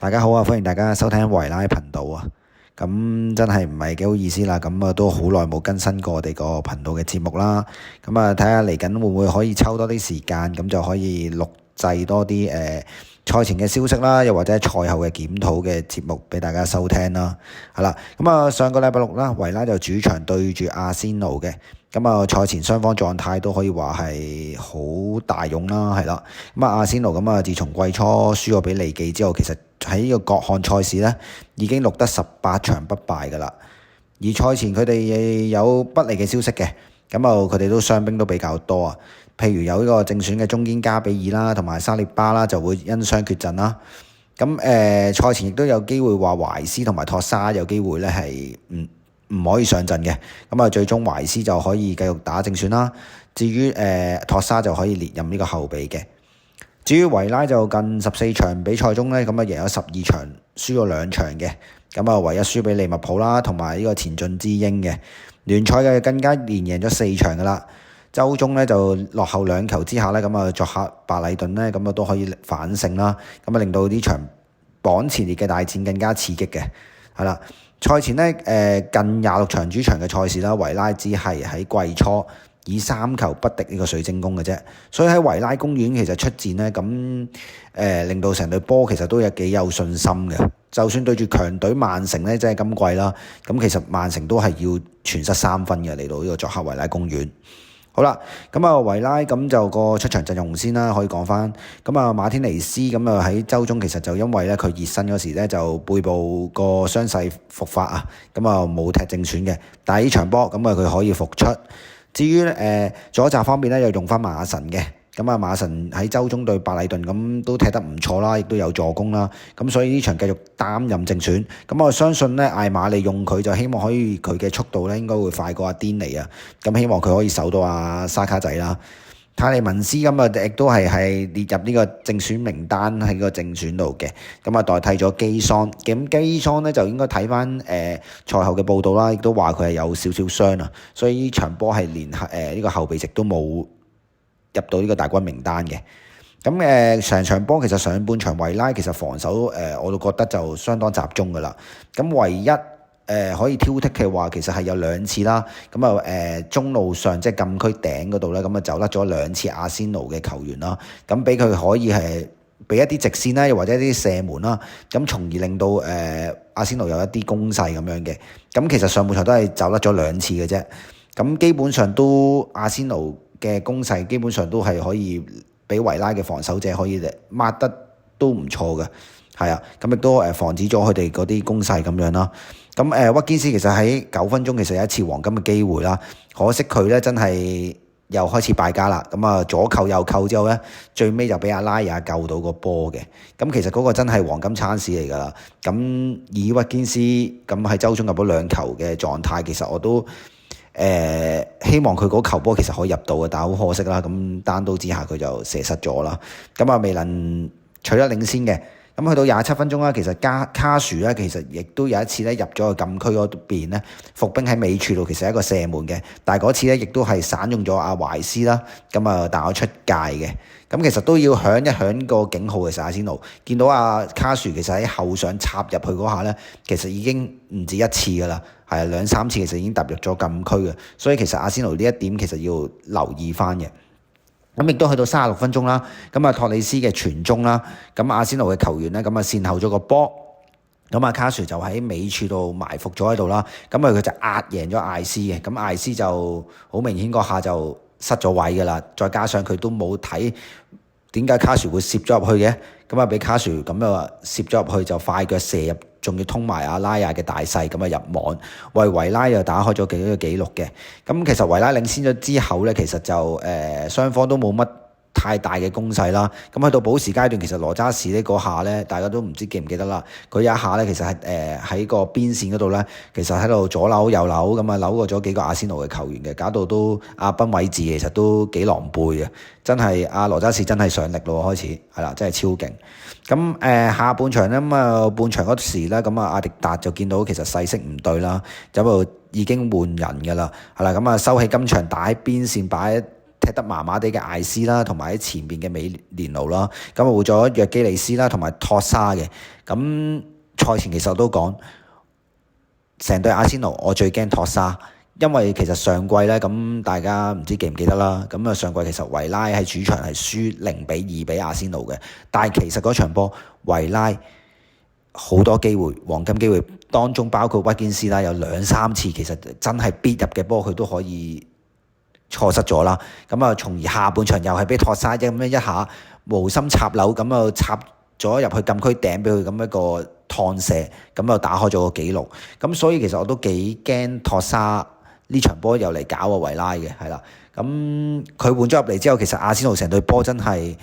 大家好啊，歡迎大家收聽維拉頻道啊。咁真係唔係幾好意思啦，咁都好耐冇更新過我哋個頻道嘅節目啦。咁睇下嚟緊會唔會可以抽多啲時間，咁就可以錄製多啲賽前嘅消息啦，又或者賽後嘅檢討嘅節目俾大家收聽啦。係啦，上個禮拜六啦，維拉就主場對住阿仙奴嘅。賽前雙方狀態都可以話係好大勇啦，係啦。阿仙奴自從季初輸咗俾利記之後，其實喺呢個各項賽事呢已經錄得18場不敗㗎啦。而賽前佢哋有不利嘅消息嘅，佢哋都傷兵都比較多啊。譬如有呢個正選嘅中堅加比爾啦，同埋沙列巴啦就會因傷缺陣啦。賽前亦都有機會話懷斯同埋托沙有機會呢係唔可以上陣嘅，最終懷斯就可以繼續打正選啦。至於托沙就可以列任呢個後備嘅。至於維拉就近14場比賽中呢，贏咗12場，輸咗2場嘅，唯一輸俾利物浦啦，同埋呢個前進之鷹嘅。聯賽嘅更加連贏咗4場噶啦。週中呢就落後2球之下呢，作客白禮頓呢，都可以反勝啦，令到呢場榜前列嘅大戰更加刺激嘅，係啦。賽前呢，近26場主場嘅賽事啦，維拉只係喺季初以3球不敵呢個水晶宮嘅啫，所以喺維拉公園其實出戰呢，令到成隊波其實都有幾有信心嘅。就算對住強隊曼城呢，即係今季啦，其實曼城都係要全失3分嘅，嚟到呢個作客維拉公園。好啦，維拉就個出場陣容先啦，可以講翻。馬天尼斯喺週中其實就因為咧佢熱身嗰時咧就背部個傷勢復發啊，冇踢正選嘅。但係呢場波佢可以復出。至於左閘方面咧又用翻馬神嘅。馬神喺週中對白禮頓都踢得唔錯啦，亦都有助攻啦。所以呢場繼續擔任正選。我相信咧艾馬利用佢就希望可以佢嘅速度咧應該會快過阿甸尼啊。希望佢可以守到阿沙卡仔啦。泰利文斯亦都係列入呢個正選名單喺個正選度嘅。代替咗基桑。基桑咧就應該睇翻賽後嘅報道啦，亦都話佢係有少少傷啊。所以呢場波係連呢個後備席都冇入到呢個大軍名單嘅。成場波其實上半場維拉其實防守我都覺得就相當集中噶啦。唯一可以挑剔嘅話，其實係有2次啦。中路上即係禁區頂嗰度咧，走甩咗2次阿仙奴嘅球員啦。俾佢可以係俾一啲直線啦，又或者一啲射門啦，從而令到阿仙奴有一啲攻勢咁樣嘅。其實上半場都係走甩咗2次嘅啫。基本上都阿仙奴嘅攻勢基本上都係可以俾維拉嘅防守者可以抹得都唔錯嘅，係啊，亦都防止咗佢哋嗰啲攻勢咁樣啦。屈堅斯其實喺9分鐘其實有一次黃金嘅機會啦，可惜佢咧真係又開始敗家啦。左扣右扣之後咧，最尾就俾阿拉亞救到個波嘅。其實嗰個真係黃金餐市嚟㗎啦。以屈堅斯喺週中入咗2球嘅狀態，其實我都希望佢嗰球波其實可以入到嘅，但係好可惜啦。單刀之下佢就射失咗啦。未能取得領先嘅。去到27分鐘啦，其實卡殊咧其實亦都有一次咧入咗去禁區嗰邊咧，伏兵喺尾柱度其實係一個射門嘅，但係嗰次咧亦都係散用咗阿懷斯啦，彈咗出界嘅。其實都要響一響個警號嘅時候，阿仙奴見到阿卡殊其實喺後上插入去嗰下咧，其實已經唔止1次噶啦，係2、3次其實已經踏入咗禁區嘅，所以其實阿仙奴呢一點其實要留意翻嘅。亦都去到36分鐘啦，托里斯嘅傳中啦，阿仙奴嘅球員咧善後咗個波，卡殊就喺尾處度埋伏咗喺度啦，佢就壓贏咗艾斯嘅，艾斯就好明顯嗰下就失咗位噶啦，再加上佢都冇睇點解卡殊會攝咗入去嘅，俾卡殊咁啊攝咗入去就快腳射入，仲要通埋阿拉亞嘅大細入網，為維拉又打開咗幾個紀錄嘅。其實維拉領先咗之後咧，其實就雙方都冇乜太大嘅攻勢啦。去到補時階段，其實羅渣士呢嗰下咧，大家都唔知記唔記得啦。佢有一下咧，其實係喺個邊線嗰度咧，其實喺度左扭右扭扭過咗幾個阿仙奴嘅球員嘅，搞到都阿賓偉治其實都幾狼狽嘅。真係阿羅渣士真係上力咯，開始係啦，真係超勁。下半場咧半場嗰時咧，阿迪達就見到其實勢色唔對啦，就已經換人㗎啦，係啦，收起今場打喺邊線擺踢得麻麻地嘅艾斯啦，同埋喺前邊嘅美連奴啦，咁啊換咗約基尼斯啦，同埋托沙嘅。咁賽前其實我都講，成隊阿仙奴我最驚托沙。因為其實上季咧，咁大家唔知記唔記得啦。咁啊上季其實維拉喺主場係輸0-2俾阿仙奴嘅，但係其實嗰場波維拉好多機會，黃金機會當中包括屈堅斯啦，有2-3次其實真係必入嘅波佢都可以錯失咗啦。咁啊從而下半場又係俾托沙啫咁樣一下無心插柳咁啊插咗入去禁區頂俾佢咁一個趟射，咁就打開咗個紀錄。咁所以其實我都幾驚托沙呢場波又嚟搞個維拉嘅，係啦。咁佢換咗入嚟之後，其實阿仙奴成隊波真係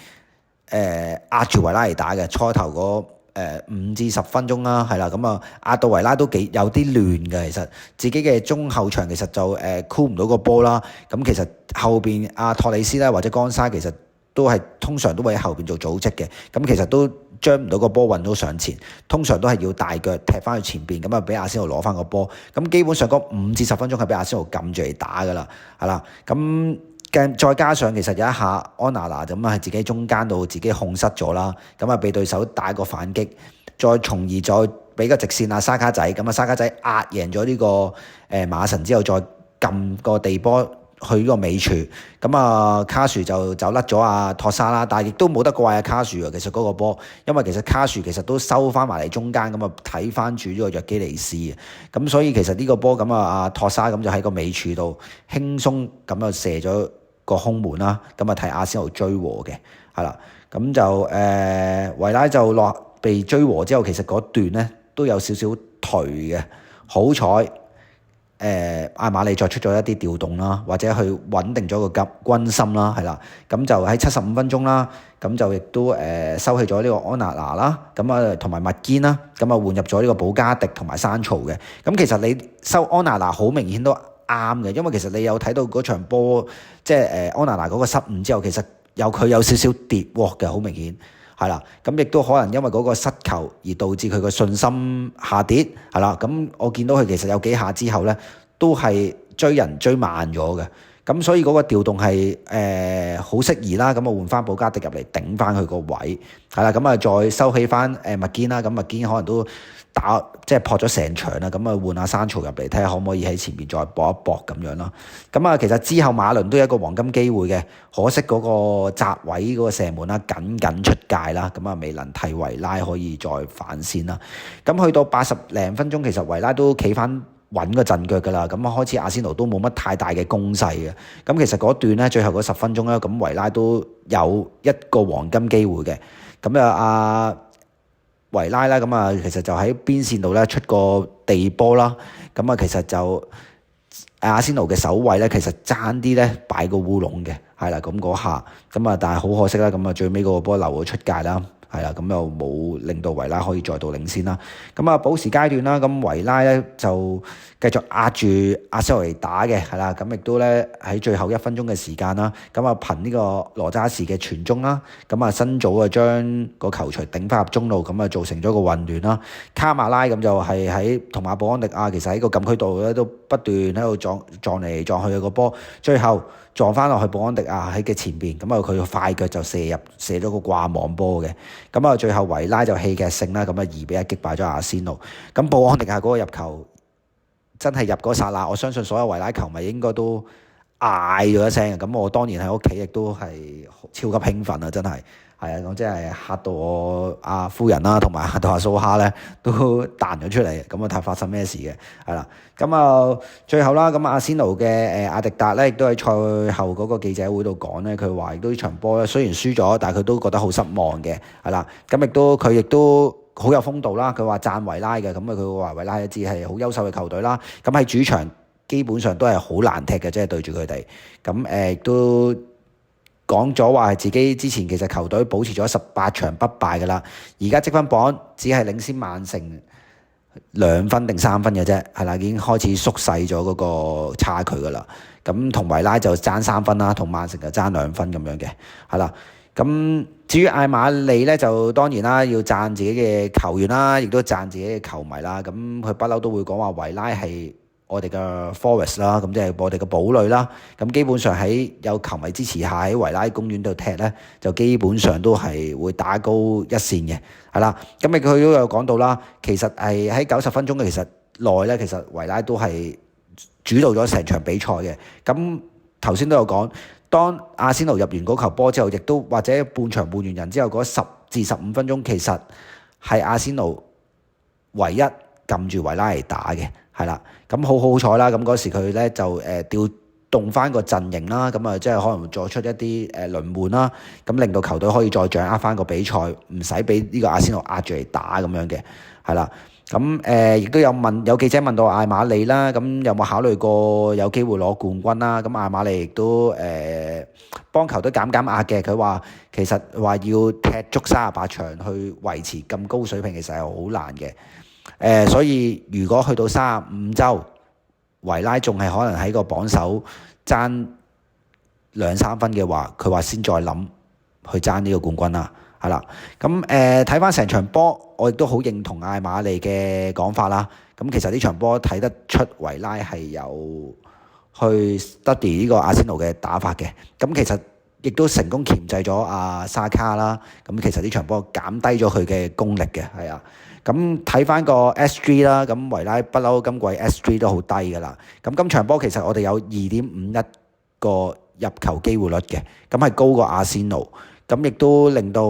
壓住維拉嚟打嘅。初頭嗰5至10分鐘啦，係啦。咁啊壓到維拉都幾有啲亂嘅，其實自己嘅中後場其實就箍唔到個波啦。咁其實後邊阿托里斯咧或者江沙其實都係通常都會喺後邊做組織嘅。咁其實都將唔到個波運到上前，通常都係要大腳踢翻去前邊，咁啊俾阿仙奴攞翻個波。咁基本上嗰5至10分鐘係俾阿仙奴撳住嚟打噶啦，係啦。咁再加上其實有一下安娜拿咁啊喺自己中間度自己控失咗啦，咁啊俾對手打個反擊，再從而再俾個直線啊沙卡仔，咁啊沙卡仔壓贏咗呢個馬神之後，再撳個地波去呢個尾處，咁啊卡樹就走甩咗阿托沙啦，但係亦都冇得怪阿卡樹啊。其實嗰個波，因為其實卡樹其實都收翻埋嚟中間，咁啊睇翻住呢個約基尼斯啊，咁所以其實呢個波咁啊阿托沙咁就喺個尾處度輕鬆咁啊射咗個空門啦，咁啊睇阿仙奴追和嘅，係啦，咁就維拉就落被追和之後，其實嗰段咧都有少少頹嘅，好彩。艾馬利再出咗一啲調動啦，或者去穩定咗個軍心啦，係啦，咁就喺75分鐘啦，咁就亦都收起咗呢個安娜拿啦，咁啊同埋麥堅啦，咁啊換入咗呢個保加迪同埋山曹嘅。咁其實你收安娜拿好明顯都啱嘅，因為其實你有睇到嗰場波，即係安娜拿嗰個失誤之後，其實佢有少少跌鑊嘅，好明顯。係啦，咁亦都可能因為嗰個失球而導致佢個信心下跌，係啦。咁我見到佢其實有幾下之後咧，都係追人追慢咗嘅。咁所以嗰個調動係好適宜啦。咁啊換翻保加迪入嚟頂翻佢個位，係啦。咁啊再收起翻麥堅啦。咁麥堅可能都即係撲咗成場啦。咁啊換下山曹入嚟睇下可唔可以喺前面再搏一搏咁樣啦。咁啊其實之後馬倫都有一個黃金機會嘅，可惜嗰個閘位嗰個射門啦，僅出界啦。咁啊未能替維拉可以再反先啦。咁去到80零分鐘，其實維拉都企翻穩個陣腳㗎啦，咁開始阿仙奴都冇乜太大嘅攻勢嘅。咁其實嗰段咧，最後嗰10分鐘咧，咁維拉都有一個黃金機會嘅。咁阿維拉啦，咁啊其實就喺邊線度咧出個地波啦。咁啊其實就阿仙奴嘅守衞咧，其實爭啲咧擺個烏龍嘅，係啦。咁嗰下咁啊，但係好可惜啦。咁啊最尾嗰個波流咗出界啦。係啦，咁又冇令到維拉可以再度領先啦。咁啊，補時階段啦，咁維拉咧就繼續壓住阿仙奴嚟打嘅，係啦。咁亦都咧喺最後1分鐘嘅時間啦，咁啊憑呢個羅渣士嘅傳中啦，咁啊新組啊將個球錘頂翻入中路，咁啊造成咗個混亂啦。卡馬拉咁就係喺同馬布安迪亞，其實喺個禁區度咧都不斷喺度撞嚟撞去嘅個波，最後撞翻落去布安迪亞喺嘅前邊，咁啊佢快腳就射咗個掛網波嘅。咁啊，最後維拉就戲劇性啦，咁啊2-1擊敗咗阿仙奴。咁布安迪亞嗰個入球真係入嗰剎那，我相信所有維拉球迷應該都嗌咗一聲嘅。咁我當然喺屋企亦都係超級興奮啊！真係係啊，咁即係嚇到我阿夫人啦，同埋嚇到阿蘇哈咧都彈咗出嚟。咁啊睇發生咩事嘅係啦。咁啊最後啦，咁阿仙奴嘅阿迪達咧亦都喺賽後嗰個記者會度講咧，佢話亦都呢場波咧雖然輸咗，但係佢都覺得好失望嘅係啦。咁佢亦都好有風度啦。佢話讚維拉嘅，咁啊佢話維拉一支係好優秀嘅球隊啦。咁喺主場基本上都係好難踢嘅，即係對住佢哋。咁亦都講咗話係自己之前其實球隊保持咗18場不敗㗎啦，而家積分榜只係領先曼城2分定3分嘅啫，係啦，已經開始縮細咗嗰個差距㗎啦。咁同維拉就爭3分啦，同曼城就爭2分咁樣嘅，係啦。咁至於艾馬利咧，就當然啦，要讚自己嘅球員啦，亦都讚自己嘅球迷啦。咁佢不嬲都會講話維拉係我哋嘅 Forest 啦，咁即係我哋嘅堡壘啦。咁基本上喺有球迷支持下喺維拉公園度踢咧，就基本上都係會打高一線嘅，係啦。咁佢都有講到啦，其實係喺90分鐘嘅其實內咧，其實維拉都係主導咗成場比賽嘅。咁頭先都有講，當阿仙奴入完嗰球波之後，亦都或者半場換完人之後嗰10至15分鐘，其實係阿仙奴唯一撳住維拉嚟打嘅。係啦，咁好彩啦！咁嗰時佢咧就調動翻個陣型啦，咁啊即係可能作出一啲輪換啦，咁令到球隊可以再掌握翻個比賽，唔使俾呢個阿仙奴壓住嚟打咁樣嘅，係啦。咁亦都有記者問到艾馬利啦，咁有冇考慮過有機會攞冠軍啦？咁艾馬利亦都幫球隊減壓嘅，佢話其實話要踢足38場去維持咁高水平，其實係好難嘅。所以如果去到35週，維拉仲係可能喺個榜首爭2-3分嘅話，佢話先再諗去爭呢個冠軍啦，係啦。咁睇翻成場波，我亦都好認同艾馬利嘅講法啦。咁其實呢場波睇得出維拉係有去 study 呢個阿仙奴嘅打法嘅。咁其實亦都成功鉗制咗阿沙卡啦。咁其實呢場波減低咗佢嘅功力嘅，係啊。咁睇翻個 SG 啦，咁維拉不嬲今季 SG 都好低㗎啦。咁今場波其實我哋有2.51個入球機會率嘅，咁係高過阿仙奴。咁亦都令到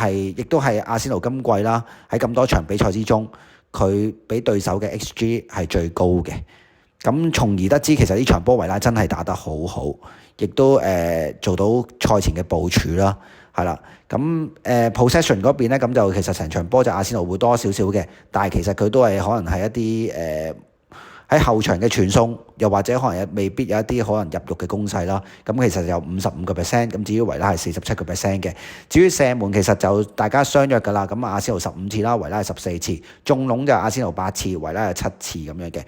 亦都係阿仙奴今季啦，喺咁多場比賽之中，佢比對手嘅 XG 係最高嘅。咁從而得知其實呢場波維拉真係打得好好，亦都做到賽前嘅部署啦。係啦，咁possession 嗰邊咧，咁就其實成場波就阿仙奴會多少少嘅，但係其實佢都係可能係一啲喺後場嘅傳送，又或者可能未必有一啲可能入肉嘅攻勢啦。咁其實有55%，咁至於維拉係47%嘅。至於射門其實就大家相約㗎啦。咁阿仙奴15次啦，維拉係14次，中籠就阿仙奴8次，維拉係7次咁樣嘅。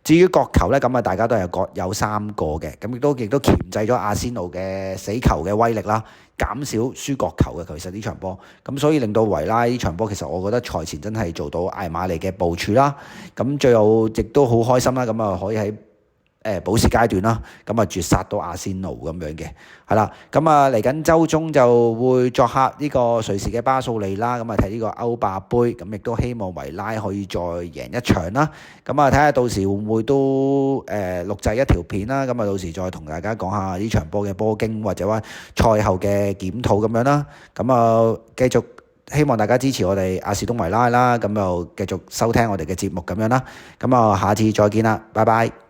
至於角球咧，咁啊大家都係各有3個嘅，咁亦都鉗制咗阿仙奴嘅死球嘅威力啦，減少輸角球嘅。其實呢場波，咁所以令到維拉呢場波，其實我覺得賽前真係做到艾馬利嘅部署啦。咁最後亦都好開心啦，咁啊可以喺補時階段啦，咁啊絕殺到阿仙奴咁樣嘅，係啦。咁啊嚟緊週中就會作客呢個瑞士嘅巴素利啦，咁啊睇呢個歐霸杯，咁亦都希望維拉可以再贏一場啦。咁啊睇下到時會唔會都錄製一條片啦，咁啊到時再同大家講下呢場波嘅波經或者話賽後嘅檢討咁樣啦。咁啊繼續希望大家支持我哋阿士東維拉啦，咁就繼續收聽我哋嘅節目咁樣啦。咁啊下次再見啦，拜拜。